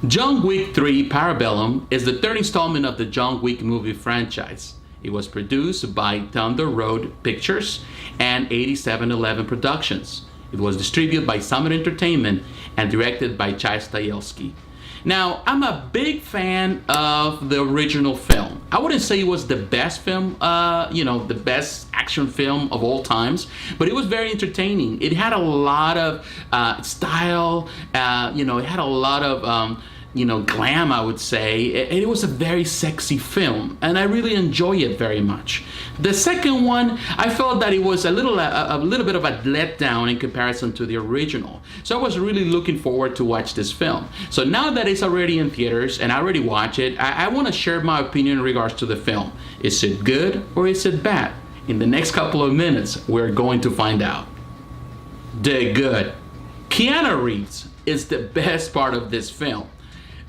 John Wick 3 Parabellum is the third installment of the John Wick movie franchise. It was produced by Thunder Road Pictures and 8711 Productions. It was distributed by Summit Entertainment and directed by Stahelski. Now, I'm a big fan of the original film. I wouldn't say it was the best film, the best action film of all times, but it was very entertaining. It had a lot of style, it had a lot of glam, I would say. It was a very sexy film, and I really enjoy it very much. The second one, I felt that it was a little bit of a letdown in comparison to the original. So I was really looking forward to watch this film. So now that it's already in theaters and I already watched it, I want to share my opinion in regards to the film. Is it good or is it bad? In the next couple of minutes, we're going to find out. The good. Keanu Reeves is the best part of this film.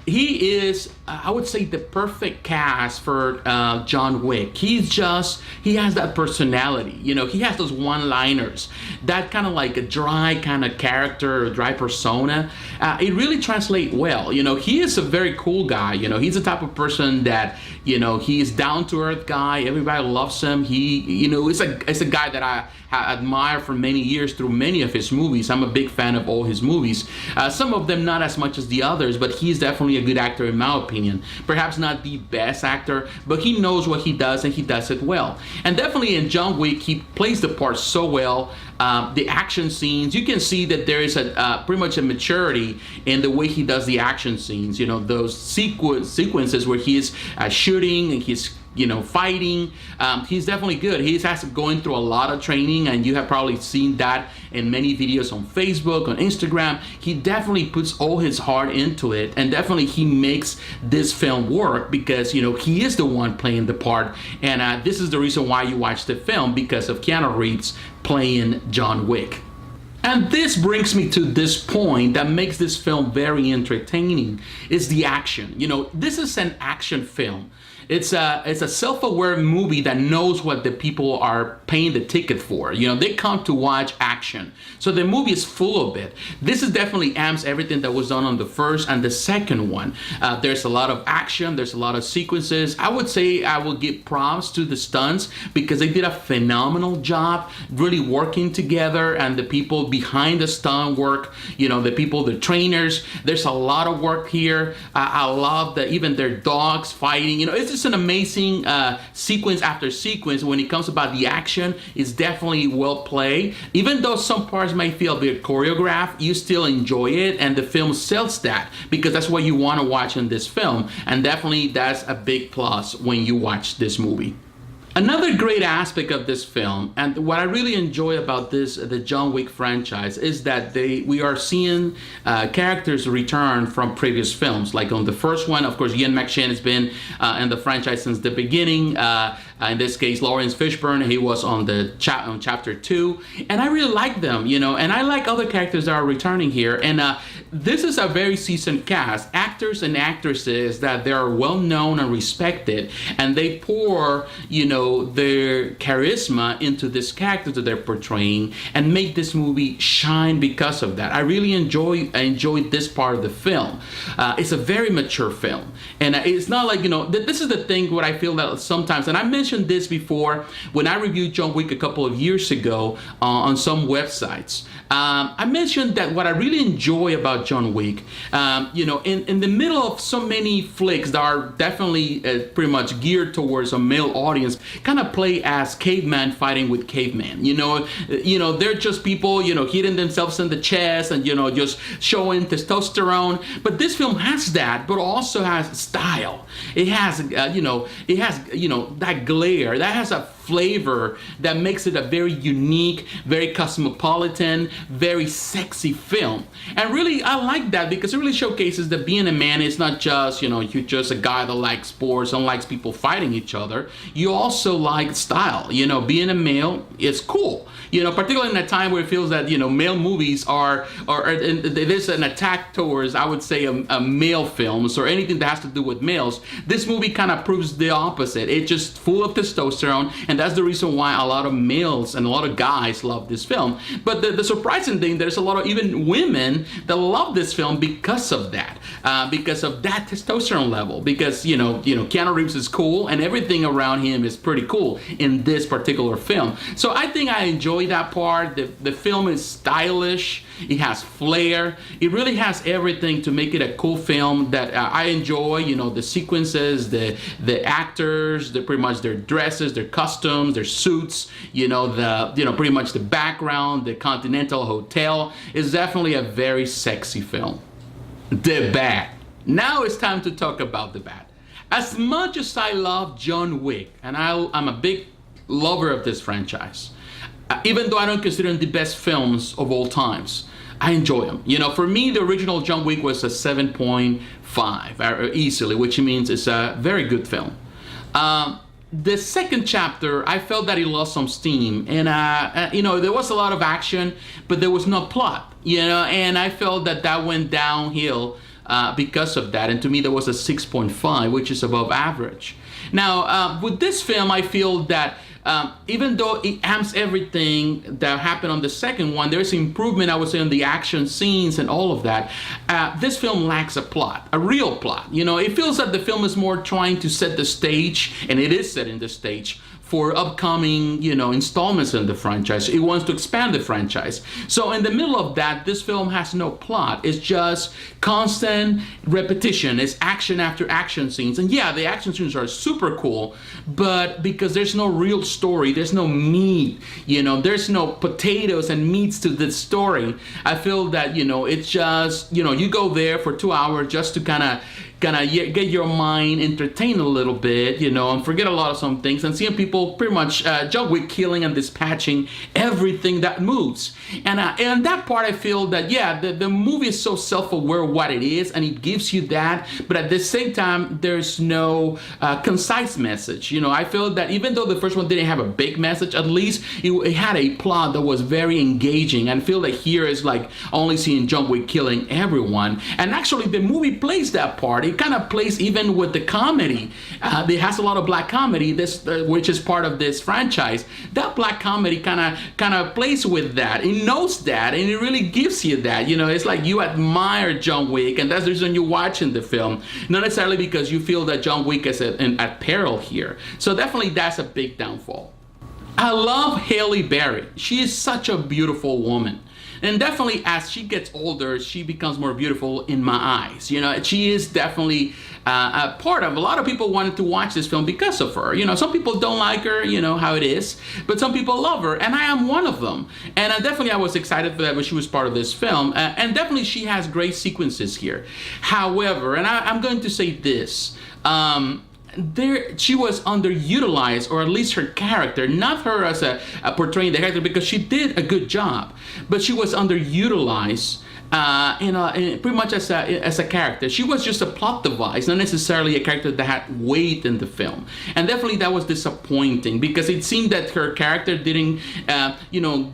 He is, I would say, the perfect cast for John Wick. He has that personality. He has those one-liners, that kind of like a dry kind of character, or dry persona. It really translates well. He is a very cool guy. He's the type of person that, he's down-to-earth guy. Everybody loves him. It's a guy that I admire for many years through many of his movies. I'm a big fan of all his movies. Some of them not as much as the others, but he's definitely a good actor in my opinion. Perhaps not the best actor, but he knows what he does and he does it well. And definitely in John Wick, he plays the part so well. The action scenes, you can see that there is pretty much a maturity in the way he does the action scenes. Those sequences where he is shooting and he's fighting. He's definitely good. He's going through a lot of training, and you have probably seen that in many videos on Facebook, on Instagram. He definitely puts all his heart into it, and definitely he makes this film work because he is the one playing the part, and this is the reason why you watch the film, because of Keanu Reeves playing John Wick. And this brings me to this point that makes this film very entertaining, is the action. This is an action film. It's a self-aware movie that knows what the people are paying the ticket for. They come to watch action. So the movie is full of it. This is definitely amps everything that was done on the first and the second one. There's a lot of action. There's a lot of sequences. I would say I will give props to the stunts because they did a phenomenal job really working together, and the people behind the stunt work, the trainers, there's a lot of work here. I love that even their dogs fighting, it's just an amazing sequence after sequence. When it comes about the action, it's definitely well played. Even though some parts might feel a bit choreographed, you still enjoy it, and the film sells that because that's what you want to watch in this film, and definitely that's a big plus when you watch this movie. Another great aspect of this film, and what I really enjoy about the John Wick franchise, is that we are seeing characters return from previous films. Like on the first one, of course, McShane has been in the franchise since the beginning. In this case, Laurence Fishburne, he was on chapter 2, and I really like them, and I like other characters that are returning here. And this is a very seasoned cast, actors and actresses that they are well known and respected, and they pour, their charisma into this character that they're portraying and make this movie shine because of that. I really enjoyed this part of the film. It's a very mature film, and it's not like, this is the thing what I feel that sometimes, and I mentioned this before when I reviewed John Wick a couple of years ago on some websites. I mentioned that what I really enjoy about John Wick, in the middle of so many flicks that are definitely pretty much geared towards a male audience, kind of play as caveman fighting with caveman. They're just people, hitting themselves in the chest and, just showing testosterone. But this film has that, but also has style. It has, that glare, that has a flavor that makes it a very unique, very cosmopolitan, very sexy film. And really, I like that because it really showcases that being a man is not just, you're just a guy that likes sports and likes people fighting each other. You also like style. Being a male is cool. Particularly in a time where it feels that, male movies are there's an attack towards, I would say, a male films or anything that has to do with males. This movie kind of proves the opposite. It's just full of testosterone, and that's the reason why a lot of males and a lot of guys love this film. But the surprising thing, there's a lot of even women that love this film because of that. because of that testosterone level. Because Keanu Reeves is cool, and everything around him is pretty cool in this particular film. So I think I enjoy that part. The film is stylish. It has flair. It really has everything to make it a cool film that I enjoy. The sequences, the actors, pretty much their dresses, their costumes, their suits. Pretty much the background, the Continental Hotel is definitely a very sexy film. The Bat. Now it's time to talk about The Bat. As much as I love John Wick, and I'm a big lover of this franchise, even though I don't consider them the best films of all times, I enjoy them. For me, the original John Wick was a 7.5 easily, which means it's a very good film. The second chapter, I felt that it lost some steam, and there was a lot of action, but there was no plot, and I felt that went downhill because of that. And to me, there was a 6.5, which is above average. Now, with this film, I feel that even though it amps everything that happened on the second one, there's improvement, I would say, on the action scenes and all of that. This film lacks a plot, a real plot. It feels that the film is more trying to set the stage, and it is setting the stage for upcoming, installments in the franchise. It wants to expand the franchise. So in the middle of that, this film has no plot. It's just constant repetition. It's action after action scenes. And yeah, the action scenes are super cool, but because there's no real story, there's no meat, there's no potatoes and meats to this story. I feel that, it's just, you go there for 2 hours just to kind of get your mind entertained a little bit, and forget a lot of some things, and seeing people pretty much John Wick killing and dispatching everything that moves. And that part, I feel that, yeah, the movie is so self-aware of what it is, and it gives you that, but at the same time, there's no concise message. I feel that even though the first one didn't have a big message, at least it had a plot that was very engaging. And I feel that here is like only seeing John Wick killing everyone. And actually, the movie plays that part. It kind of plays even with the comedy. It has a lot of black comedy, which is part of this franchise. That black comedy kind of plays with that. It knows that, and it really gives you that. It's like you admire John Wick, and that's the reason you're watching the film. Not necessarily because you feel that John Wick is at peril here. So definitely that's a big downfall. I love Halle Berry. She is such a beautiful woman. And definitely as she gets older, she becomes more beautiful in my eyes. She is definitely a part of. A lot of people wanted to watch this film because of her. Some people don't like her, how it is, but some people love her, and I am one of them. And definitely I was excited for that when she was part of this film. And definitely she has great sequences here. However, and I'm going to say this, she was underutilized, or at least her character, not her as a portraying the character, because she did a good job, but she was underutilized pretty much as a character. She was just a plot device, not necessarily a character that had weight in the film. And definitely that was disappointing, because it seemed that her character didn't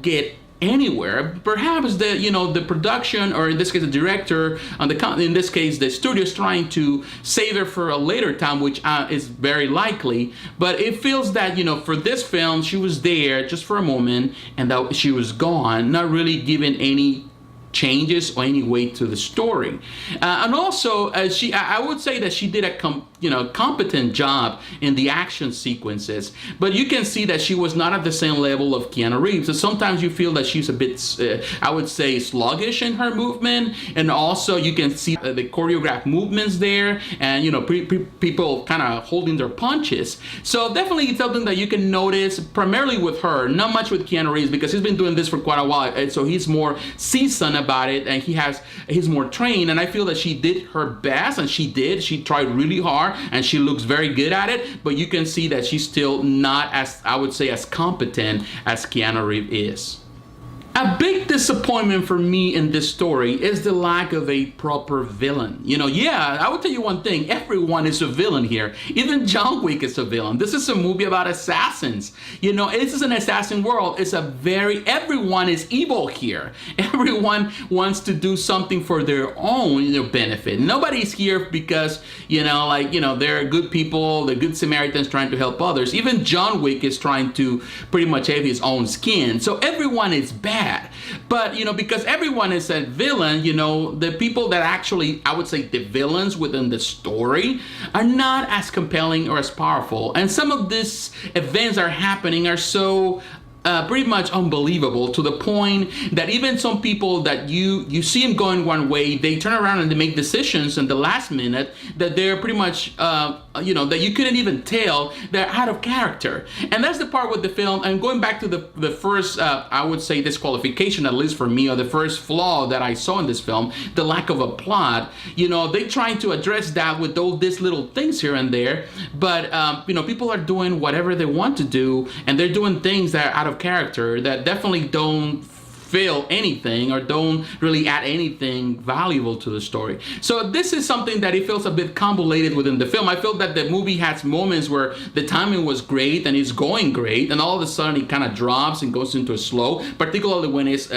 get anywhere. Perhaps the production, or in this case the director, in this case the studio, is trying to save her for a later time, which is very likely. But it feels that for this film she was there just for a moment, and that she was gone, not really given any changes or any weight to the story. And also I would say that she did a competent job in the action sequences, but you can see that she was not at the same level of Keanu Reeves. So sometimes you feel that she's a bit I would say sluggish in her movement, and also you can see the choreographed movements there, and people kind of holding their punches. So definitely it's something that you can notice primarily with her, not much with Keanu Reeves, because he's been doing this for quite a while, and so he's more seasoned about it, and he's more trained. And I feel that she did her best, and she tried really hard, and she looks very good at it, but you can see that she's still not as, I would say, as competent as Keanu Reeves is. A big disappointment for me in this story is the lack of a proper villain. Yeah, I will tell you one thing. Everyone is a villain here. Even John Wick is a villain. This is a movie about assassins. This is an assassin world. Everyone is evil here. Everyone wants to do something for their own benefit. Nobody's here because, they're good people, they're good Samaritans trying to help others. Even John Wick is trying to pretty much have his own skin. So everyone is bad. bad. But, because everyone is a villain, the people that actually, I would say, the villains within the story are not as compelling or as powerful. And some of these events are happening are so pretty much unbelievable, to the point that even some people that you see them going one way, they turn around and they make decisions in the last minute that they're pretty much that you couldn't even tell they're out of character. And that's the part with the film. And going back to the first I would say disqualification, at least for me, or the first flaw that I saw in this film, the lack of a plot. They trying to address that with all these little things here and there, but people are doing whatever they want to do, and they're doing things that are out of character that definitely don't fill anything or don't really add anything valuable to the story. So this is something that it feels a bit convoluted within the film. I feel that the movie has moments where the timing was great and it's going great, and all of a sudden it kind of drops and goes into a slow, particularly when it's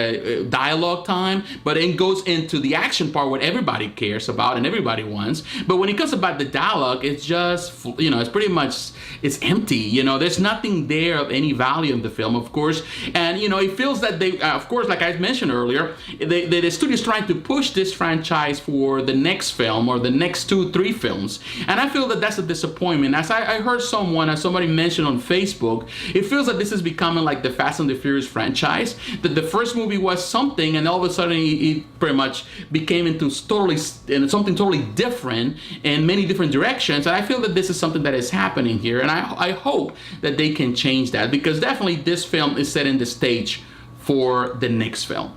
dialogue time, but it goes into the action part, what everybody cares about and everybody wants. But when it comes about the dialogue, it's just, it's pretty much, it's empty. There's nothing there of any value in the film, of course. And, it feels that they, of course, like I mentioned earlier, the studio is trying to push this franchise for the next film or the next 2-3 films. And I feel that that's a disappointment. As I heard somebody mentioned on Facebook, it feels that this is becoming like the Fast and the Furious franchise, that the first movie was something and all of a sudden it pretty much became into something totally different in many different directions. And I feel that this is something that is happening here. And I hope that they can change that, because definitely this film is setting the stage for the next film.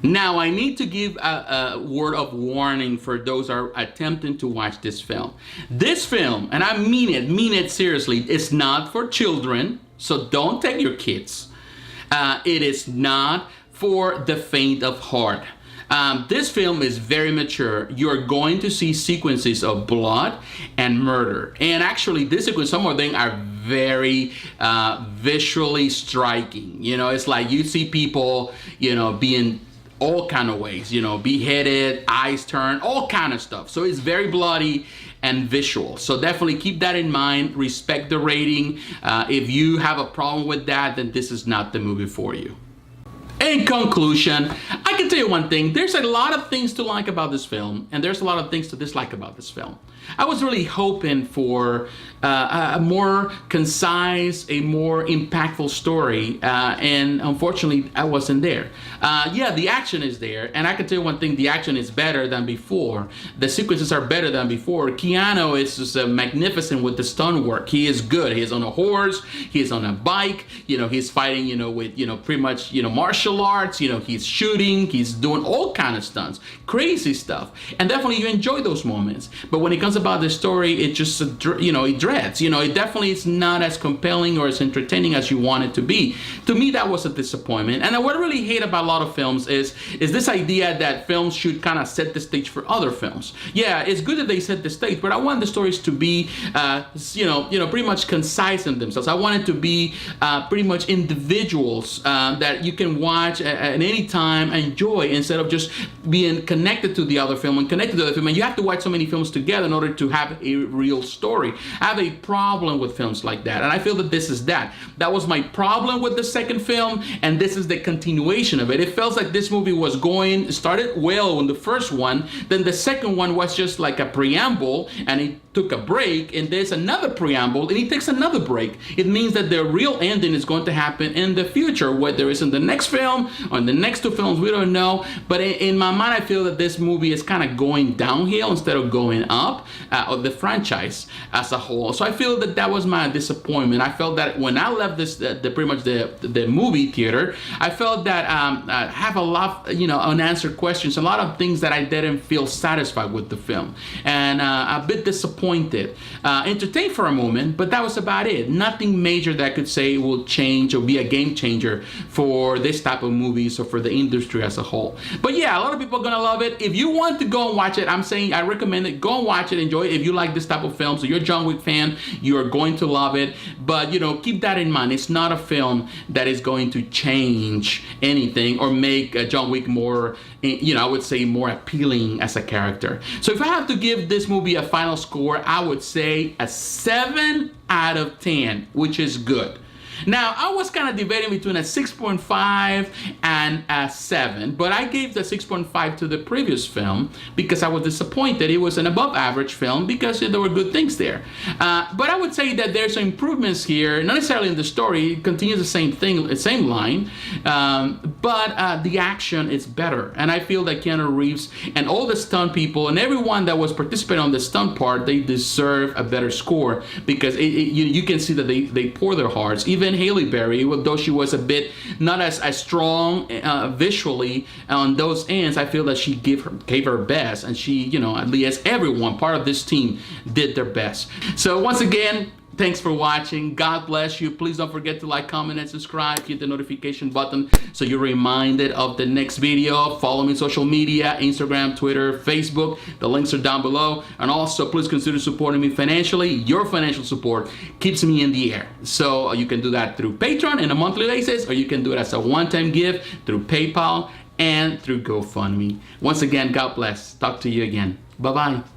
Now, I need to give a word of warning for those who are attempting to watch this film. This film, and I mean it seriously, it's not for children, so don't take your kids. It is not for the faint of heart. This film is very mature. You're going to see sequences of blood and murder. And actually, this sequence, some of them are very visually striking. It's like you see people, being all kind of ways, beheaded, eyes turned, all kind of stuff. So it's very bloody and visual. So definitely keep that in mind. Respect the rating. If you have a problem with that, then this is not the movie for you. In conclusion, I can tell you one thing. There's a lot of things to like about this film, and there's a lot of things to dislike about this film. I was really hoping for a more concise, a more impactful story, and unfortunately, I wasn't there. Yeah, the action is there, and I can tell you one thing, the action is better than before. The sequences are better than before. Keanu is just magnificent with the stunt work. He is good. He is on a horse, he is on a bike, he's fighting, with, pretty much, martial arts, he's shooting, he's doing all kind of stunts, crazy stuff. And definitely you enjoy those moments. But when it comes about the story, it just, it dreads. It definitely is not as compelling or as entertaining as you want it to be. To me, that was a disappointment. And what I really hate about a lot of films is this idea that films should kind of set the stage for other films. Yeah, it's good that they set the stage, but I want the stories to be, pretty much concise in themselves. I want it to be pretty much individuals that you can watch at any time, enjoy, instead of just being connected to the other film and connected to the other film. And you have to watch so many films together in order to have a real story. I have a problem with films like that, and I feel that this is that. That was my problem with the second film, and this is the continuation of it. It felt like this movie was started well in the first one, then the second one was just like a preamble, and it took a break, and there's another preamble, and he takes another break. It means that the real ending is going to happen in the future, whether it's in the next film or in the next two films, we don't know. But in my mind, I feel that this movie is kind of going downhill instead of going up, of the franchise as a whole. So I feel that that was my disappointment. I felt that when I left this, pretty much the movie theater, I felt that I have a lot, unanswered questions, a lot of things that I didn't feel satisfied with the film, and a bit disappointed. Entertained for a moment, but that was about it. Nothing major that I could say will change or be a game changer for this type of movies or for the industry as a whole. But yeah, a lot of people are gonna love it. If you want to go and watch it, I'm saying I recommend it. Go and watch it, enjoy it. If you like this type of film, so you're a John Wick fan, you are going to love it. But keep that in mind. It's not a film that is going to change anything or make John Wick more, I would say, more appealing as a character. So if I have to give this movie a final score, I would say a 7 out of 10, which is good. Now, I was kind of debating between a 6.5 and a 7, but I gave the 6.5 to the previous film because I was disappointed. It was an above average film because there were good things there. But I would say that there's improvements here, not necessarily in the story. It continues the same thing, the same line, but the action is better. And I feel that Keanu Reeves and all the stunt people and everyone that was participating on the stunt part, they deserve a better score because you can see that they pour their hearts. Even Halle Berry, though she was a bit not as strong visually on those ends, I feel that she gave her best, and she, you know, at least everyone part of this team did their best. So once again, thanks for watching. God bless you. Please don't forget to like, comment, and subscribe. Hit the notification button so you're reminded of the next video. Follow me on social media, Instagram, Twitter, Facebook. The links are down below. And also, please consider supporting me financially. Your financial support keeps me in the air. So you can do that through Patreon on a monthly basis, or you can do it as a one-time gift through PayPal and through GoFundMe. Once again, God bless. Talk to you again. Bye-bye.